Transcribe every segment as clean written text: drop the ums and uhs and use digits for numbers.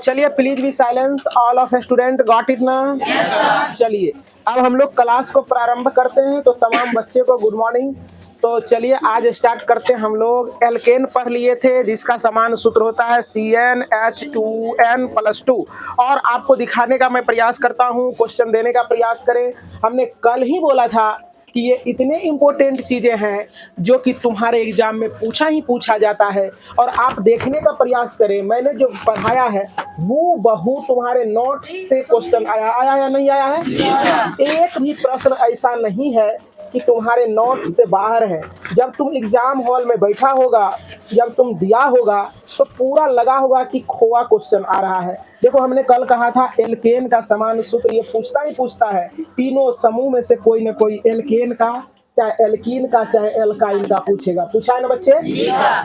चलिए please be silence all of student, got it ना? चलिए अब हम लोग क्लास को प्रारंभ करते हैं। तो तमाम बच्चे को गुड मॉर्निंग। तो चलिए आज स्टार्ट करते हैं। हम लोग एल्केन पढ़ लिए थे जिसका समान सूत्र होता है CnH2n+2 और आपको दिखाने का मैं प्रयास करता हूं, क्वेश्चन देने का प्रयास करें। हमने कल ही बोला था कि ये इतने इम्पोर्टेंट चीजें हैं जो कि तुम्हारे एग्जाम में पूछा ही पूछा जाता है और आप देखने का प्रयास करें। मैंने जो पढ़ाया है वो बहु तुम्हारे नोट्स से क्वेश्चन आया या नहीं आया है? एक भी प्रश्न ऐसा नहीं है कि तुम्हारे नोट्स से बाहर है। जब तुम एग्जाम हॉल में बैठा होगा, जब तुम दिया होगा तो पूरा लगा होगा कि खोआ क्वेश्चन आ रहा है। देखो हमने कल कहा था एल्केन का समान सूत्र ये पूछता ही पूछता है। तीनों समूह में से कोई ना कोई एल्केन का, चाहे एल्कीन का, चाहे एल्काइन का पूछेगा। पूछा है ना बच्चे?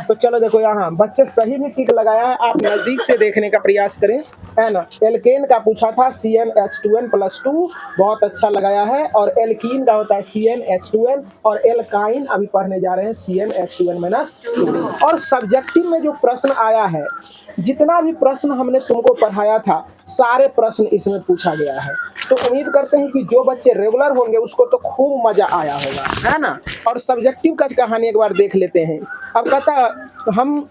तो चलो देखो यहाँ बच्चे सही भी टिक लगाया है। आप नजदीक से देखने का प्रयास करें, है ना। एल्केन का पूछा था CnH2n+2, बहुत अच्छा लगाया है। और एल्कीन का होता है CnH2n और एल्काइन अभी पढ़ने जा रहे हैं CnH2n-2। और सब्जेक्टिव में जो प्रश्न आया है, जितना भी प्रश्न हमने तुमको पढ़ाया था सारे प्रश्न इसमें पूछा गया है। तो उम्मीद करते हैं कि जो बच्चे रेगुलर होंगे उसको तो खूब मजा आया होगा, है ना। और सब्जेक्टिव का कहानी एक बार देख लेते हैं। अब कहता हम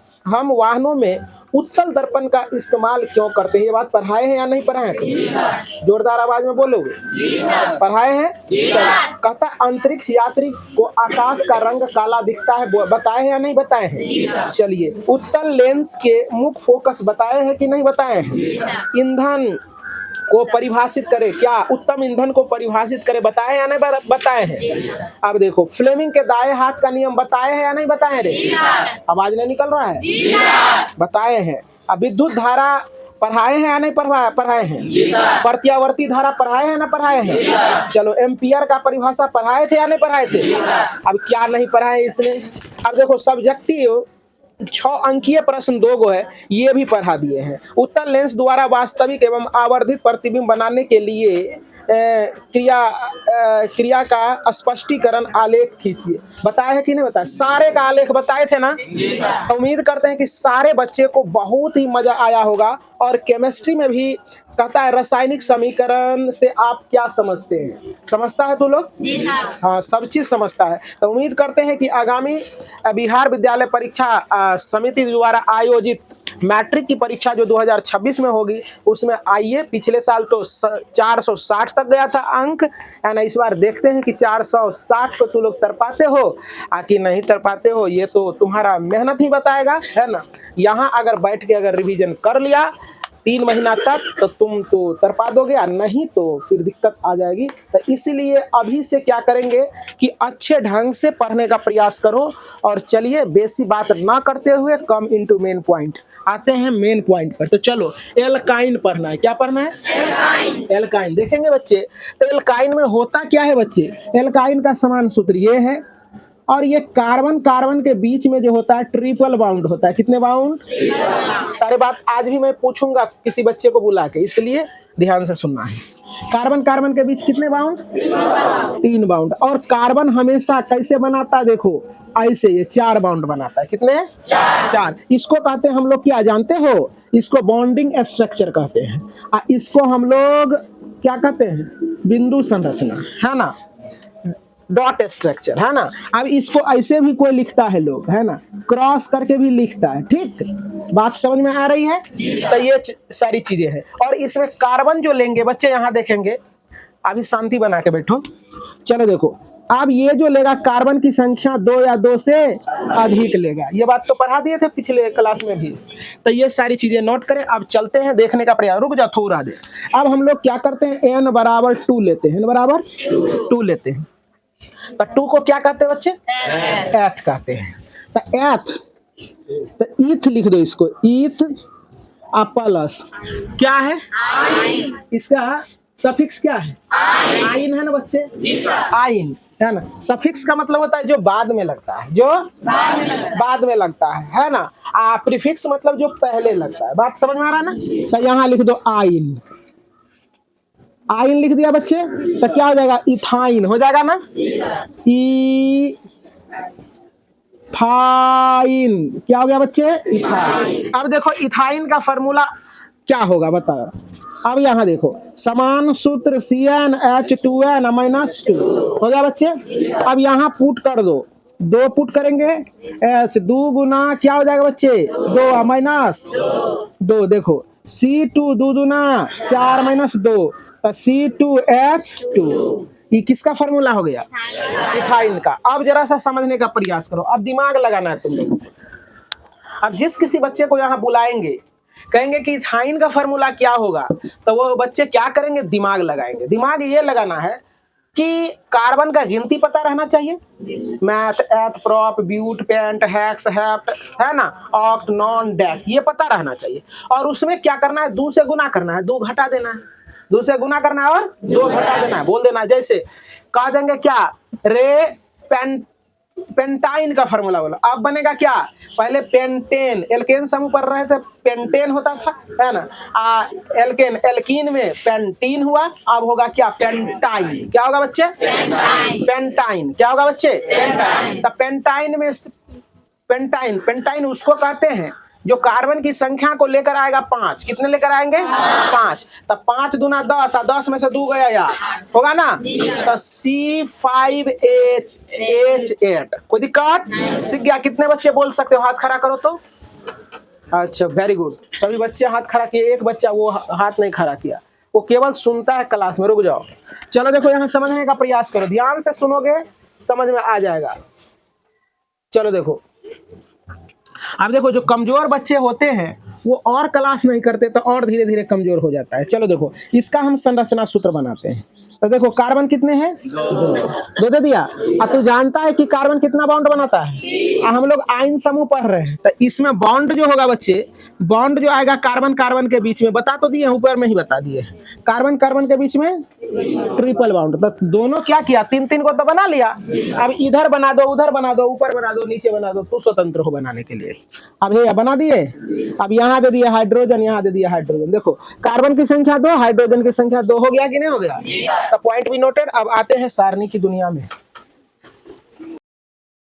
वाहनों में उत्तल दर्पण का इस्तेमाल क्यों करते हैं? ये बात पढ़ाए हैं या नहीं पढ़ाए हैं? जोरदार आवाज में बोलोगे? पढ़ाए हैं। कहता अंतरिक्ष यात्री को आकाश का रंग काला दिखता है, बताए हैं या नहीं बताए हैं? चलिए उत्तल लेंस के मुख्य फोकस बताए हैं कि नहीं बताए हैं? ईंधन को परिभाषित करे, क्या उत्तम ईंधन को परिभाषित करे, बताए या नहीं बताए हैं? अब देखो फ्लेमिंग के दाएं हाथ का नियम बताए हैं या नहीं बताए रे? आवाज नहीं निकल रहा है? बताए हैं। अब विद्युत धारा पढ़ाए हैं या नहीं पढ़ाए हैं? प्रत्यावर्ती धारा पढ़ाए हैं ना पढ़ाए हैं? चलो एम्पियर का परिभाषा पढ़ाए थे या नहीं पढ़ाए थे? अब क्या नहीं पढ़ाए इसमें? अब देखो सब्जेक्टिव 6 अंकीय प्रश्न 2 गो है, ये भी पढ़ा दिए हैं। उत्तल लेंस द्वारा वास्तविक एवं आवर्धित प्रतिबिंब बनाने के लिए क्रिया का स्पष्टीकरण आलेख खींचिए, बताया है कि नहीं बताया? सारे का आलेख बताए थे ना? उम्मीद करते हैं कि सारे बच्चे को बहुत ही मजा आया होगा। और केमिस्ट्री में भी कहता है रासायनिक समीकरण से आप क्या समझते हैं? समझता है तू लोग? हाँ, सब चीज समझता है। तो उम्मीद करते हैं कि आगामी बिहार विद्यालय परीक्षा समिति द्वारा आयोजित मैट्रिक की परीक्षा जो 2026 में होगी उसमें आइए। पिछले साल तो 460 तक गया था अंक, है ना। इस बार देखते हैं कि 460 को तुम लोग तर पाते हो कि नहीं तर पाते हो, ये तो तुम्हारा मेहनत ही बताएगा, है ना। यहाँ अगर बैठ के अगर रिवीजन कर लिया 3 महीना तक तो तुम तो तर पा दोगे, और नहीं तो फिर दिक्कत आ जाएगी। तो इसीलिए अभी से क्या करेंगे कि अच्छे ढंग से पढ़ने का प्रयास करो। और चलिए बेसी बात ना करते हुए कम इनटू मेन पॉइंट आते हैं, मेन पॉइंट पर। तो चलो एल्काइन पढ़ना है। क्या पढ़ना है? एल्काइन देखेंगे बच्चे। तो एल्काइन में होता क्या है बच्चे? एल्काइन का समान सूत्र ये है और ये कार्बन कार्बन के बीच में जो होता है ट्रिपल बाउंड होता है। कितने बाउंड? सारे बात आज भी मैं पूछूंगा किसी बच्चे को बुला के, इसलिए ध्यान से सुनना है। कार्बन कार्बन के बीच कितने बाउंड? 3 बाउंड। और कार्बन हमेशा कैसे बनाता है? देखो ऐसे, ये 4 बाउंड बनाता है। कितने? 4। इसको कहते हैं हम लोग, क्या जानते हो? इसको बॉन्डिंग स्ट्रक्चर कहते हैं। इसको हम लोग क्या कहते हैं? बिंदु संरचना, है ना, डॉट स्ट्रक्चर, है ना। अब इसको ऐसे भी कोई लिखता है लोग, है ना, क्रॉस करके भी लिखता है। ठीक, बात समझ में आ रही है? तो ये सारी चीजें हैं। और इसमें कार्बन जो लेंगे बच्चे, यहाँ देखेंगे, अभी शांति बना के बैठो। चलो देखो, अब ये जो लेगा कार्बन की संख्या 2 या 2 से अधिक लेगा। ये बात तो पढ़ा दिए थे पिछले क्लास में भी। तो ये सारी चीजें नोट करें। अब चलते हैं देखने का प्रयास। रुक जा थोड़ा दे। अब हम लोग क्या करते हैं? n = 2 लेते हैं। n = 2 लेते हैं। तो 2 को क्या कहते हैं बच्चे? एथ कहते हैं। तो एथ, तो ईथ लिख दो इसको, ईथ प्लस क्या है? इसका सफिक्स क्या है? आइन है ना बच्चे? आइन, है ना। सफिक्स का मतलब होता है जो बाद में लगता है, जो बाद में लगता है ना। प्रीफिक्स मतलब जो पहले लगता है। बात समझ में आ रहा है ना? तो यहाँ लिख दो आइन। आइन लिख दिया बच्चे, तो क्या हो जाएगा? इथाइन हो जाएगा ना। इथाइन क्या हो गया बच्चे? इथाइन। अब देखो इथाइन का फॉर्मूला क्या होगा बताओ। अब यहाँ देखो समान सूत्र CnH2n -2 हो गया बच्चे। अब यहाँ पुट कर दो, 2 पुट करेंगे, H 2 गुना क्या हो जाएगा बच्चे 2 माइनस 2, देखो C2 2 दूना 4 -2 तो C2H2, ये किसका फॉर्मूला हो गया इथाइन का। अब जरा सा समझने का प्रयास करो, अब दिमाग लगाना है तुम लोगों को। अब जिस किसी बच्चे को यहाँ बुलाएंगे कहेंगे कि इथाइन का फॉर्मूला क्या होगा, तो वो बच्चे क्या करेंगे दिमाग लगाएंगे। दिमाग ये लगाना है कि कार्बन का गिनती पता रहना चाहिए, meth eth prop but pent hex hept है ना, ऑक्ट नॉन डेक, ये पता रहना चाहिए। और उसमें क्या करना है 2 से गुना करना है, 2 घटा देना है, 2 से गुना करना है और 2 घटा देना है। बोल देना है जैसे कह देंगे क्या रे पेंटाइन का फॉर्मूला बोला, अब बनेगा क्या पहले पेंटेन, एल्केन समूह पर रहे थे पेंटेन होता था है ना, एल्केन एल्कीन में पेंटीन हुआ, अब होगा क्या पेंटाइन। क्या होगा बच्चे पेंटाइन। क्या होगा बच्चे तो पेंटाइन में पेंटाइन उसको कहते हैं जो कार्बन की संख्या को लेकर आएगा 5। कितने लेकर आएंगे 5, तब 5 दूना 10, 10 में से 2 गया यार, होगा ना, तो C5H8। कोई दिक्कत सीख गया। कितने बच्चे बोल सकते हो, हाथ खड़ा करो तो। अच्छा वेरी गुड, सभी बच्चे हाथ खड़ा किए, एक बच्चा वो हाथ नहीं खड़ा किया, वो केवल सुनता है क्लास में। रुक जाओ, चलो देखो यहाँ समझने का प्रयास करो, ध्यान से सुनोगे समझ में आ जाएगा। चलो देखो, अब देखो जो कमजोर बच्चे होते हैं वो और क्लास नहीं करते तो और धीरे धीरे कमजोर हो जाता है। चलो देखो इसका हम संरचना सूत्र बनाते हैं। तो देखो कार्बन कितने हैं 2 दे दिया। अब तू जानता है कि कार्बन कितना बॉन्ड बनाता है, हम लोग आयन समूह पढ़ रहे हैं, तो इसमें बॉन्ड जो होगा बच्चे, बॉन्ड जो आएगा कार्बन कार्बन के बीच में, बता तो दिए ऊपर में ही बता दिए, कार्बन कार्बन के बीच में ट्रिपल बॉन्ड। तो दोनों क्या किया 3-3 को तो बना लिया, अब इधर बना दो, उधर बना दो, ऊपर बना दो, नीचे बना दो, तू स्वतंत्र हो बनाने के लिए। अब ये बना दिए, अब यहाँ दे दिया हाइड्रोजन, यहाँ दे दिया हाइड्रोजन। देखो कार्बन की संख्या 2, हाइड्रोजन की संख्या 2, हो गया कि नहीं हो गया, तो पॉइंट भी नोटेड। अब आते हैं सारणी की दुनिया में।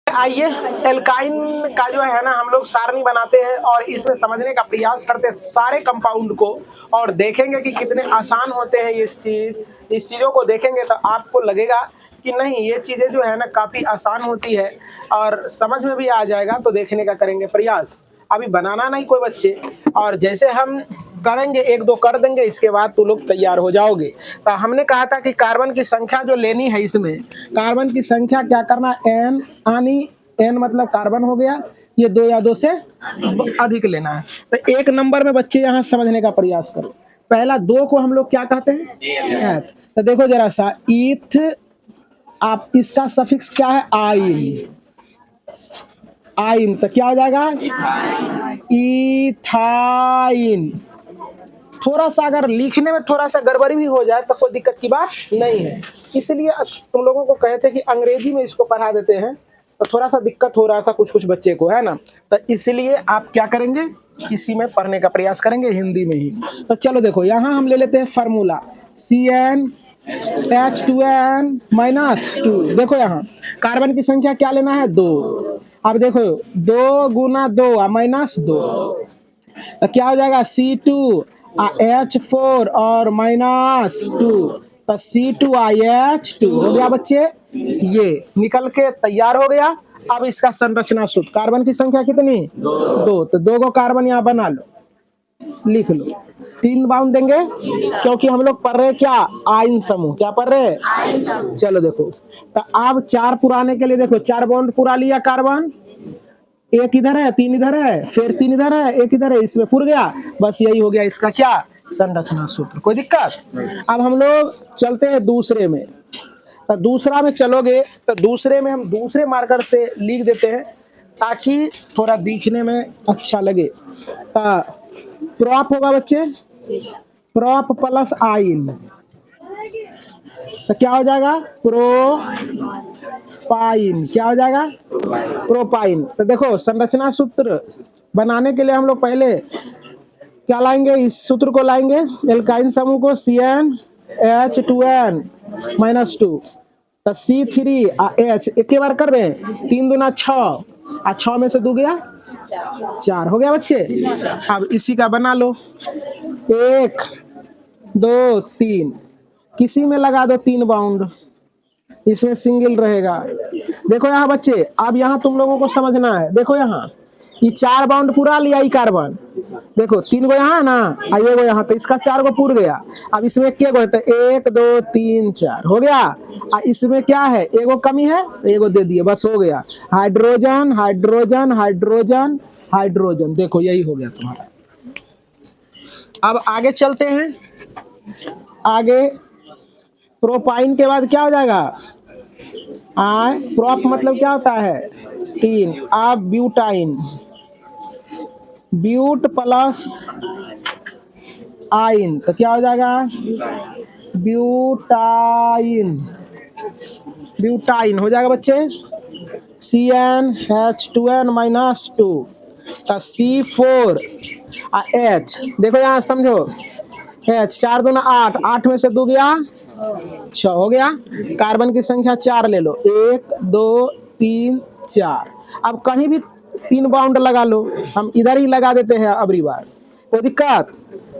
आइए एल्काइन का जो है ना हम लोग सारणी बनाते हैं और इसमें समझने का प्रयास करते हैं सारे कंपाउंड को, और देखेंगे कि कितने आसान होते हैं इस चीज़ों को देखेंगे तो आपको लगेगा कि नहीं ये चीज़ें जो है ना काफ़ी आसान होती है और समझ में भी आ जाएगा। तो देखने का करेंगे प्रयास, अभी बनाना नहीं कोई बच्चे, और जैसे हम करेंगे 1-2 कर देंगे, इसके बाद तो लोग तैयार हो जाओगे। तो हमने कहा था कि कार्बन की संख्या जो लेनी है, इसमें कार्बन की संख्या क्या करना, n आनी, n मतलब कार्बन हो गया, ये 2 या 2 से अधिक लेना है। तो 1 नंबर में बच्चे यहाँ समझने का प्रयास करो। पहला 2 को हम लोग क्या कहते हैं एथ। तो देखो जरा सा ईथ, आप इसका सफिक्स क्या है आइन, आइन तो क्या हो जाएगा इथाइन। थोड़ा सा अगर लिखने में थोड़ा सा गड़बड़ी भी हो जाए तो कोई दिक्कत की बात नहीं है, इसलिए तुम लोगों को कहे थे कि अंग्रेजी में इसको पढ़ा देते हैं, तो थोड़ा सा दिक्कत हो रहा था कुछ बच्चे को है ना, तो इसलिए आप क्या करेंगे इसी में पढ़ने का प्रयास करेंगे हिंदी में ही। तो चलो देखो यहाँ हम ले लेते हैं फार्मूला CnH2n -2। देखो यहाँ कार्बन की संख्या क्या लेना है 2, अब देखो 2 गुना 2 -2, तो क्या हो जाएगा C2H4 और -2, तो C2H2 हो गया बच्चे, ये निकल के तैयार हो गया। अब इसका संरचना सूत्र, कार्बन की संख्या कितनी 2, तो 2 को कार्बन यहाँ बना लो, लिख लो, 3 बाउंड देंगे क्योंकि हम लोग पढ़ रहे क्या आयन समूह, क्या पढ़ रहे हैं। चलो देखो तो अब 4 पुराने के लिए देखो 4 बाउंड पुरा लिया कार्बन, 1 इधर है 3 इधर है, फिर 3 इधर है 1 इधर है, इसमें पुर गया, बस यही हो गया इसका क्या संरचना सूत्र। कोई दिक्कत। अब हम लोग चलते हैं दूसरे में, तो दूसरा में चलोगे तो दूसरे में हम दूसरे मार्कर से लिख देते हैं ताकि थोड़ा दिखने में अच्छा लगे। प्रोप होगा बच्चे, प्रोप प्लस आइन, तो क्या हो जाएगा प्रोपाइन। क्या हो जाएगा प्रोपाइन। तो देखो संरचना सूत्र बनाने के लिए हम लोग पहले क्या लाएंगे, इस सूत्र को लाएंगे एल्काइन समूह को CnH2n -2, तो C3H एक बार कर दें, 3 दूना 6, 6 में से 2 गया 4, हो गया बच्चे। अब इसी का बना लो, 1 2 3, किसी में लगा दो 3 बाउंड, इसमें सिंगल रहेगा। देखो यहाँ बच्चे, अब यहाँ तुम लोगों को समझना है। देखो यहाँ ये 4 बाउंड पूरा लिया ये कार्बन, देखो 3 गो यहाँ है ना, ये गो यहाँ, तो इसका 4 गो पूर गया। अब इसमें क्या गो है, तो 1 2 3 4 हो गया। इसमें क्या है, एगो कमी है, एगो दे दिए, बस हो गया। हाइड्रोजन हाइड्रोजन हाइड्रोजन हाइड्रोजन, देखो यही हो गया तुम्हारा। अब आगे चलते हैं। आगे प्रोपाइन के बाद क्या हो जाएगा, प्रोप मतलब क्या होता है 3। अब ब्यूटाइन, ब्यूट प्लस आइन, तो क्या हो जाएगा ब्यूटाइन, ब्यूटाइन हो जाएगा बच्चे। CnH2n-2, तो C4 H, देखो यहाँ समझो, H 4 दूना 8, 8 में से 2 गया 6 हो गया। कार्बन की संख्या 4 ले लो, 1 2 3 4। अब कहीं भी 3 बाउंड लगा लो, हम इधर ही लगा देते हैं अबरी बार, कोई दिक्कत।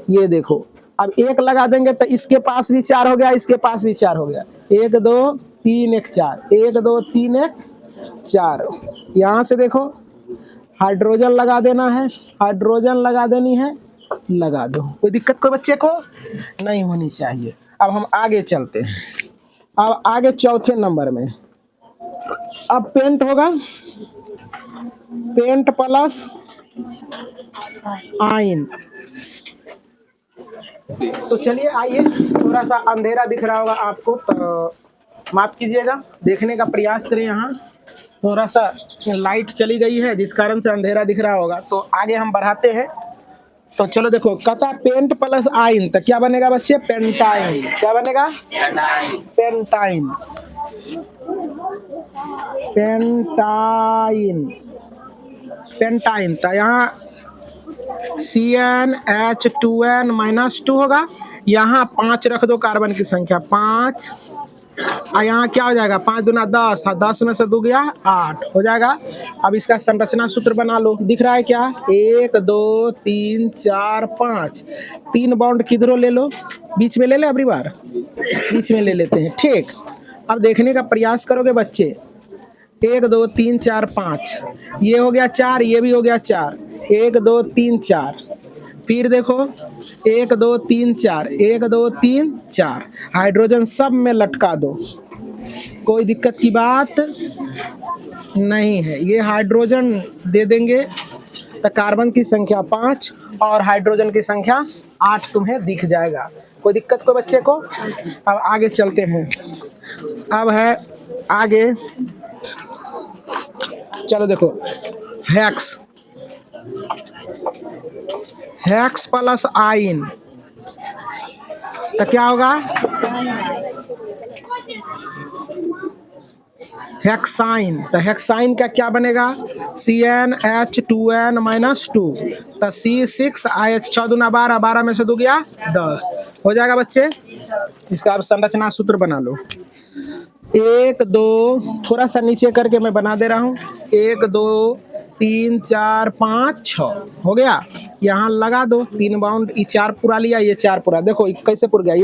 ये देखो अब 1 लगा देंगे तो इसके पास भी 4 हो गया, इसके पास भी 4 हो गया। 1 2 3 1 4, 1 2 3 1 4। यहाँ से देखो हाइड्रोजन लगा देना है, हाइड्रोजन लगा देनी है, लगा दो, कोई दिक्कत कोई बच्चे को नहीं होनी चाहिए। अब हम आगे चलते हैं। अब आगे चौथे नंबर में अब पेंट होगा, पेंट प्लस आइन। तो चलिए आइए, थोड़ा सा अंधेरा दिख रहा होगा आपको, तो माफ कीजिएगा, देखने का प्रयास करें। यहाँ थोड़ा सा लाइट चली गई है जिस कारण से अंधेरा दिख रहा होगा, तो आगे हम बढ़ाते हैं। तो चलो देखो, कहता पेंट प्लस आइन, तो क्या बनेगा बच्चे, पेंटाइन। क्या बनेगा, पेंटाइन, पेंटाइन, पेंटाइन। तो यहाँ CnH2n-2 होगा, यहाँ 5 रख दो, कार्बन की संख्या 5। यहाँ क्या हो जाएगा, 5 दूना 10, 10 में से 2 गया 8 हो जाएगा। अब इसका संरचना सूत्र बना लो, दिख रहा है क्या, 1 2 3 4 5। 3 बाउंड किधरों ले लो, बीच में ले ले, अबरी बार बीच में ले लेते हैं, ठीक। अब देखने का प्रयास करोगे बच्चे, 1 2 3 4 5, ये हो गया 4, ये भी हो गया 4, 1 2 3 4। फिर देखो 1 2 3 4, 1 2 3 4, हाइड्रोजन सब में लटका दो, कोई दिक्कत की बात नहीं है। ये हाइड्रोजन दे देंगे तो कार्बन की संख्या 5 और हाइड्रोजन की संख्या 8 तुम्हें दिख जाएगा, कोई दिक्कत को बच्चे को। अब आगे चलते हैं। अब है आगे, चलो देखो, हेक्स, हेक्स प्लस आइन, तो क्या होगा हेक्साइन। तो हेक्साइन का क्या बनेगा, CnH2n-2, तो C6IH 6 दूना 12, 12 में से 2 गया 10 हो जाएगा बच्चे। इसका अब संरचना सूत्र बना लो, 1 2, थोड़ा सा नीचे करके मैं बना दे रहा हूँ, 1 2 3 4 5 6 हो गया। यहाँ लगा दो 3 बाउंड, ये 4 पूरा लिया, ये 4 पूरा, देखो कैसे पूर गया।